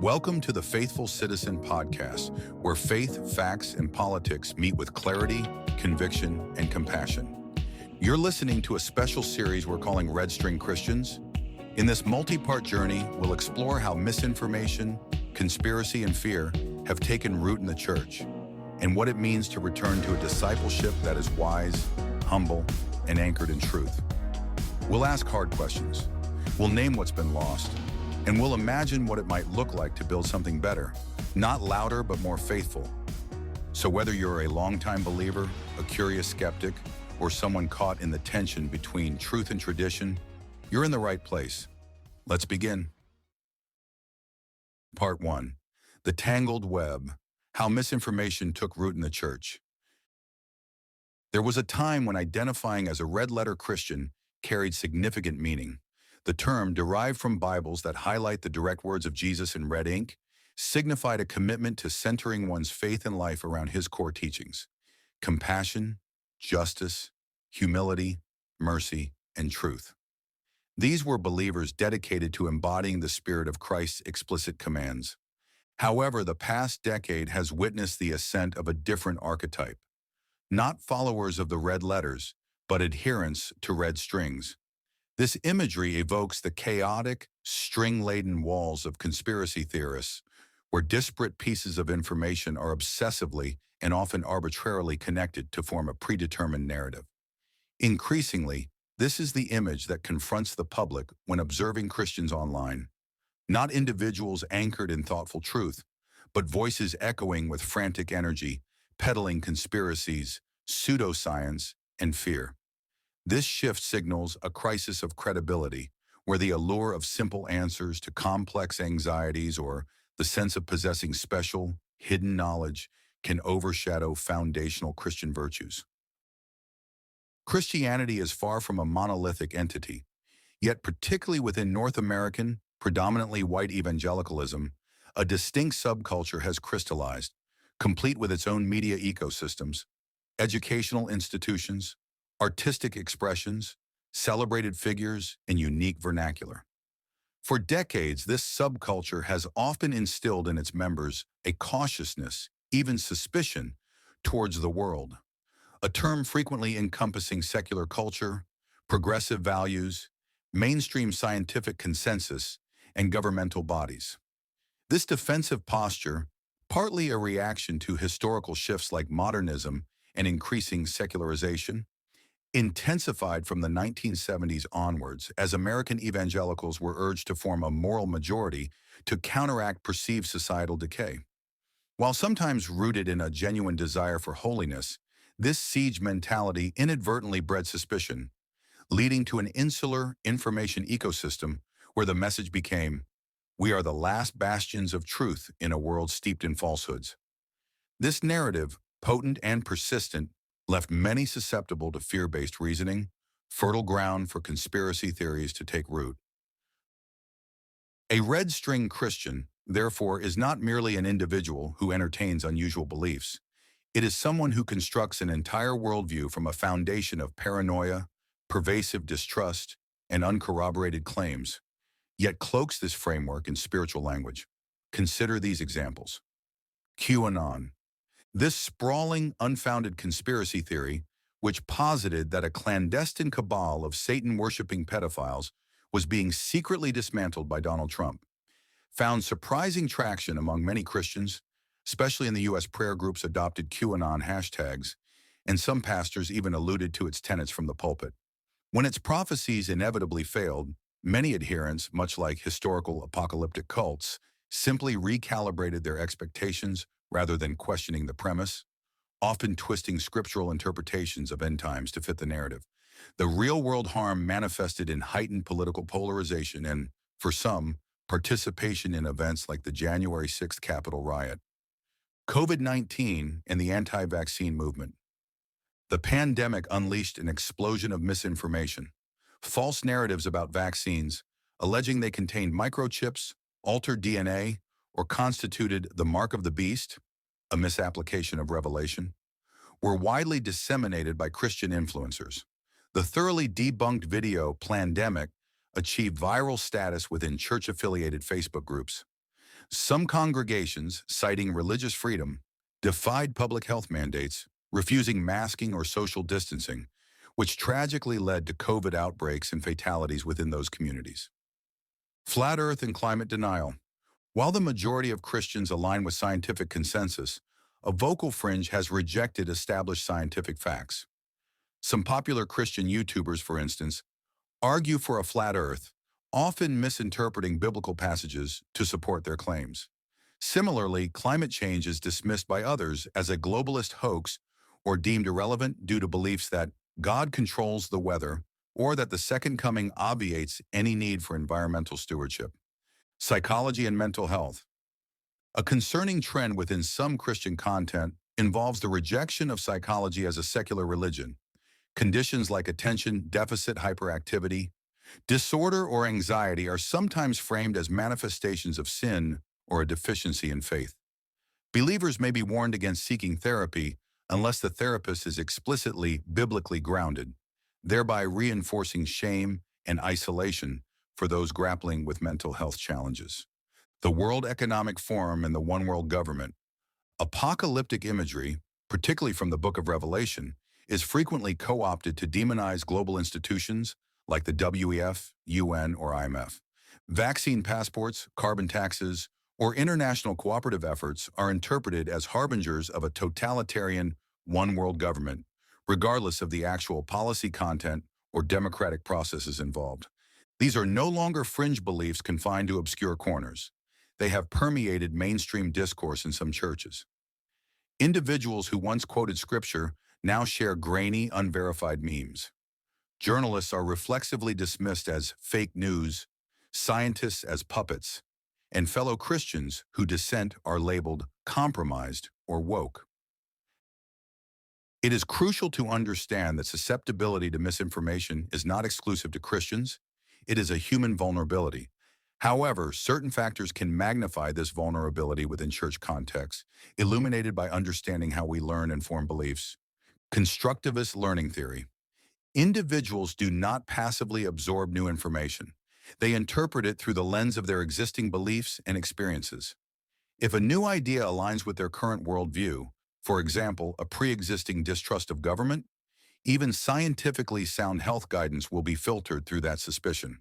Welcome to the Faithful Citizen Podcast, where faith, facts, and politics meet with clarity, conviction, and compassion. You're listening to a special series we're calling Red String Christians. In this multi-part journey, we'll explore how misinformation, conspiracy, and fear have taken root in the church, and what it means to return to a discipleship that is wise, humble, and anchored in truth. We'll ask hard questions. We'll name what's been lost, and we'll imagine what it might look like to build something better, not louder but more faithful. So whether you're a longtime believer, a curious skeptic, or someone caught in the tension between truth and tradition, you're in the right place. Let's begin. Part 1. The Tangled Web: How Misinformation Took Root in the Church. There was a time when identifying as a red-letter Christian carried significant meaning. The term, derived from Bibles that highlight the direct words of Jesus in red ink, signified a commitment to centering one's faith and life around his core teachings: compassion, justice, humility, mercy, and truth. These were believers dedicated to embodying the spirit of Christ's explicit commands. However, the past decade has witnessed the ascent of a different archetype. Not followers of the red letters, but adherents to red strings. This imagery evokes the chaotic, string-laden walls of conspiracy theorists, where disparate pieces of information are obsessively and often arbitrarily connected to form a predetermined narrative. Increasingly, this is the image that confronts the public when observing Christians online. Not individuals anchored in thoughtful truth, but voices echoing with frantic energy, peddling conspiracies, pseudoscience, and fear. This shift signals a crisis of credibility, where the allure of simple answers to complex anxieties or the sense of possessing special, hidden knowledge can overshadow foundational Christian virtues. Christianity is far from a monolithic entity, yet particularly within North American, predominantly white evangelicalism, a distinct subculture has crystallized, complete with its own media ecosystems, educational institutions, artistic expressions, celebrated figures, and unique vernacular. For decades, this subculture has often instilled in its members a cautiousness, even suspicion, towards the world, a term frequently encompassing secular culture, progressive values, mainstream scientific consensus, and governmental bodies. This defensive posture, partly a reaction to historical shifts like modernism and increasing secularization, intensified from the 1970s onwards as American evangelicals were urged to form a moral majority to counteract perceived societal decay. While sometimes rooted in a genuine desire for holiness, this siege mentality inadvertently bred suspicion, leading to an insular information ecosystem where the message became, "We are the last bastions of truth in a world steeped in falsehoods." This narrative, potent and persistent, left many susceptible to fear-based reasoning, fertile ground for conspiracy theories to take root. A red string Christian, therefore, is not merely an individual who entertains unusual beliefs. It is someone who constructs an entire worldview from a foundation of paranoia, pervasive distrust, and uncorroborated claims, yet cloaks this framework in spiritual language. Consider these examples. QAnon. This sprawling, unfounded conspiracy theory, which posited that a clandestine cabal of Satan-worshipping pedophiles was being secretly dismantled by Donald Trump, found surprising traction among many Christians, especially in the U.S. prayer groups adopted QAnon hashtags, and some pastors even alluded to its tenets from the pulpit. When its prophecies inevitably failed, many adherents, much like historical apocalyptic cults, simply recalibrated their expectations rather than questioning the premise, often twisting scriptural interpretations of end times to fit the narrative. The real-world harm manifested in heightened political polarization and, for some, participation in events like the January 6th Capitol riot. COVID-19 and the anti-vaccine movement. The pandemic unleashed an explosion of misinformation, false narratives about vaccines, alleging they contained microchips, altered DNA, or constituted the mark of the beast, a misapplication of Revelation, were widely disseminated by Christian influencers. The thoroughly debunked video Plandemic achieved viral status within church-affiliated Facebook groups. Some congregations, citing religious freedom, defied public health mandates, refusing masking or social distancing, which tragically led to COVID outbreaks and fatalities within those communities. Flat Earth and climate denial. While the majority of Christians align with scientific consensus, a vocal fringe has rejected established scientific facts. Some popular Christian YouTubers, for instance, argue for a flat Earth, often misinterpreting biblical passages to support their claims. Similarly, climate change is dismissed by others as a globalist hoax or deemed irrelevant due to beliefs that God controls the weather or that the second coming obviates any need for environmental stewardship. Psychology and mental health. A concerning trend within some Christian content involves the rejection of psychology as a secular religion. Conditions like attention deficit hyperactivity, disorder, or anxiety are sometimes framed as manifestations of sin or a deficiency in faith. Believers may be warned against seeking therapy unless the therapist is explicitly biblically grounded, thereby reinforcing shame and isolation for those grappling with mental health challenges. The World Economic Forum and the One World Government. Apocalyptic imagery, particularly from the Book of Revelation, is frequently co-opted to demonize global institutions like the WEF, UN, or IMF. Vaccine passports, carbon taxes, or international cooperative efforts are interpreted as harbingers of a totalitarian one world government, regardless of the actual policy content or democratic processes involved. These are no longer fringe beliefs confined to obscure corners. They have permeated mainstream discourse in some churches. Individuals who once quoted scripture now share grainy, unverified memes. Journalists are reflexively dismissed as fake news, scientists as puppets, and fellow Christians who dissent are labeled compromised or woke. It is crucial to understand that susceptibility to misinformation is not exclusive to Christians. It is a human vulnerability. However, certain factors can magnify this vulnerability within church contexts, illuminated by understanding how we learn and form beliefs. Constructivist learning theory. Individuals do not passively absorb new information. They interpret it through the lens of their existing beliefs and experiences. If a new idea aligns with their current worldview, for example, a pre-existing distrust of government, even scientifically sound health guidance will be filtered through that suspicion.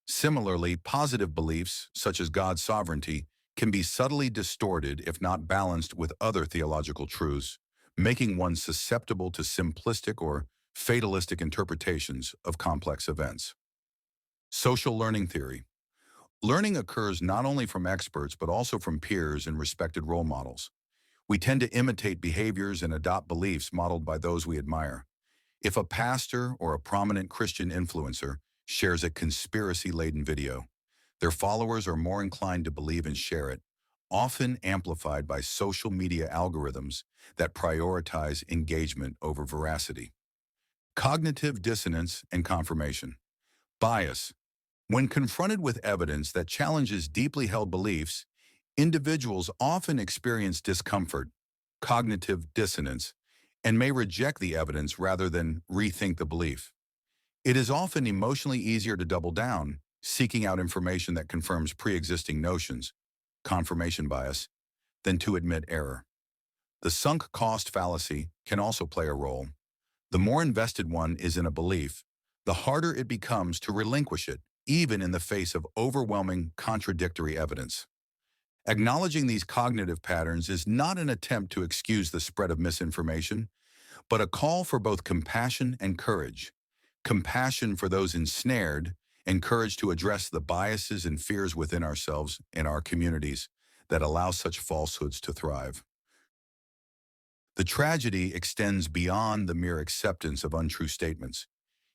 Similarly, positive beliefs, such as God's sovereignty, can be subtly distorted if not balanced with other theological truths, making one susceptible to simplistic or fatalistic interpretations of complex events. Social learning theory. Learning occurs not only from experts but also from peers and respected role models. We tend to imitate behaviors and adopt beliefs modeled by those we admire. If a pastor or a prominent Christian influencer shares a conspiracy-laden video, their followers are more inclined to believe and share it, often amplified by social media algorithms that prioritize engagement over veracity. Cognitive dissonance and confirmation. Bias. When confronted with evidence that challenges deeply held beliefs, individuals often experience discomfort, cognitive dissonance, and may reject the evidence rather than rethink the belief. It is often emotionally easier to double down, seeking out information that confirms pre-existing notions, confirmation bias, than to admit error. The sunk cost fallacy can also play a role. The more invested one is in a belief, the harder it becomes to relinquish it, even in the face of overwhelming contradictory evidence. Acknowledging these cognitive patterns is not an attempt to excuse the spread of misinformation, but a call for both compassion and courage. Compassion for those ensnared, and courage to address the biases and fears within ourselves and our communities that allow such falsehoods to thrive. The tragedy extends beyond the mere acceptance of untrue statements.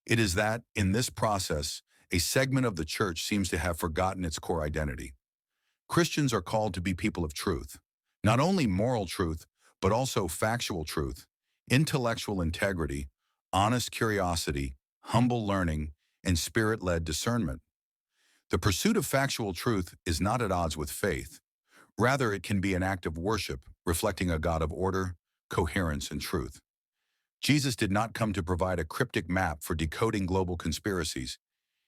It is that, in this process, a segment of the church seems to have forgotten its core identity. Christians are called to be people of truth, not only moral truth, but also factual truth, intellectual integrity, honest curiosity, humble learning, and spirit-led discernment. The pursuit of factual truth is not at odds with faith. Rather, it can be an act of worship, reflecting a God of order, coherence, and truth. Jesus did not come to provide a cryptic map for decoding global conspiracies.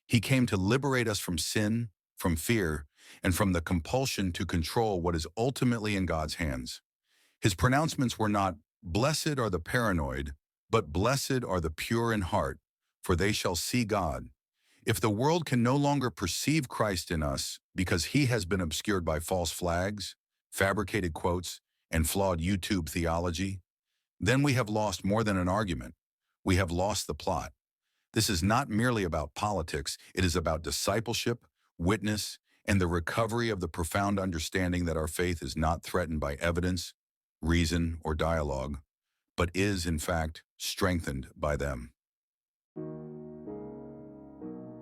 He came to liberate us from sin, from fear, and from the compulsion to control what is ultimately in God's hands. His pronouncements were not, "Blessed are the paranoid," but "Blessed are the pure in heart, for they shall see God." If the world can no longer perceive Christ in us because he has been obscured by false flags, fabricated quotes, and flawed YouTube theology, then we have lost more than an argument. We have lost the plot. This is not merely about politics. It is about discipleship, witness, and the recovery of the profound understanding that our faith is not threatened by evidence, reason, or dialogue, but is, in fact, strengthened by them.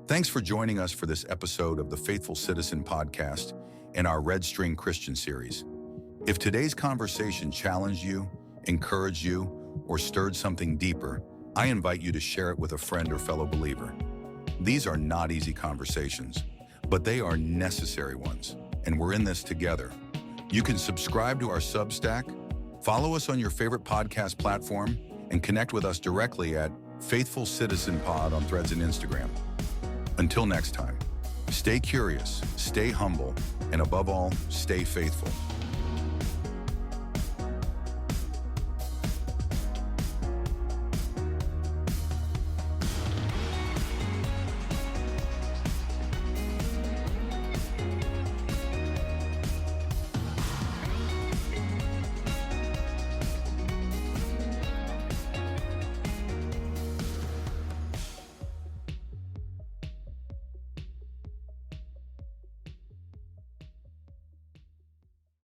Thanks for joining us for this episode of the Faithful Citizen podcast and our Red String Christian series. If today's conversation challenged you, encouraged you, or stirred something deeper, I invite you to share it with a friend or fellow believer. These are not easy conversations, but they are necessary ones, and we're in this together. You can subscribe to our Substack, follow us on your favorite podcast platform, and connect with us directly at Faithful Citizen Pod on Threads and Instagram. Until next time, stay curious, stay humble, and above all, stay faithful.